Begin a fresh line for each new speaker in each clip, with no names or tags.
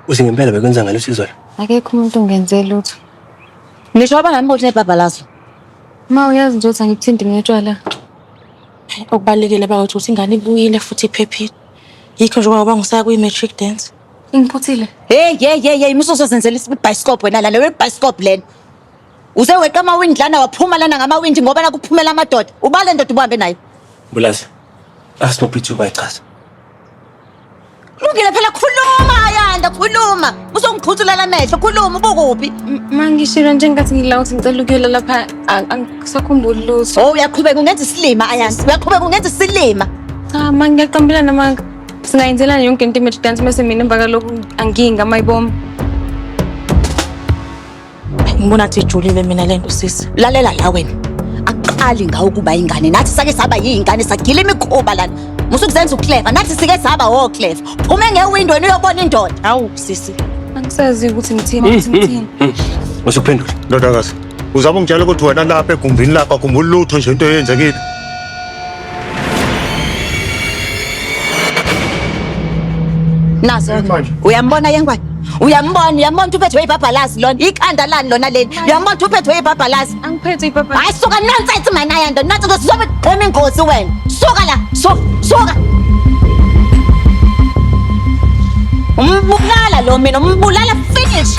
Uthi ngempela bekwenza ngalo usizo la.
Akekho umuntu ongenze lutho.
Ngisho abangani bothi nebhabhalazo.
Ma uyazi nje ukuthi angikuthindi ngetshwala.
Okubalekile bakwethu ukuthi ingane ibuyile futhi iphephile. Yikho nje ngoba ngisaya kwi-matric dance.
Ingiphuthile.
Hey, musuzozenzela ibhayisikobho wena lana webhayisikobho lena. Useweqa amawindi lana waphuma lana ngamawindi ngoba nakuphumela amadoda. Ubale ndoda ubuhambe nayo.
Mbulazi. Asinophithi ubayichaza.
Kulungile phela khuluma Ayanda khuluma. Uzongiphuthula amehlo khuluma ubukuphi?
Mangishilo nje ngathi ngila ukuthi ngicela ukuyela lapha angisakhumbuli lutho.
Oh uyaqhubeka ungenza isilima Ayanda. Uyaqhubeka ungenza isilima.
Cha mangiyaqambelana manga. Singayenzelana yonke into i-matric dance mase mina emva kalokhu anginga mayiboma.
Ngibona ukuthi ijulile mina lento sisi.
Lalela la wena. Aqali ngawo kuba ingane nathi sake saba yingane sagila imikhuba lana. Musukuzenza uclever nathi sike saba clever. Phume ngewindow uyobona indoda.
Hawu sisi.
Angisazi ukuthi ngithini.
Usuphendula.
Ndodakazi, uzabe ungitshela ukuthi wena lapha egumbini lakho akhumbuli lutho nje into eyenzekile.
Nazo. Uyambona yengwane? Uyambona uphethwe ibhabhalazi lona. Ikhanda lani lona leni. Uyambona uphethwe ibhabhalazi.
Angiphethe ibhabha.
Hayi suka nonsense mana Ayanda. Nathi kuzobe qhoma ingozi wena. Suka la. Suka. Umbulala lo mina, umbulala finish.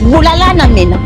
Bulalana mina.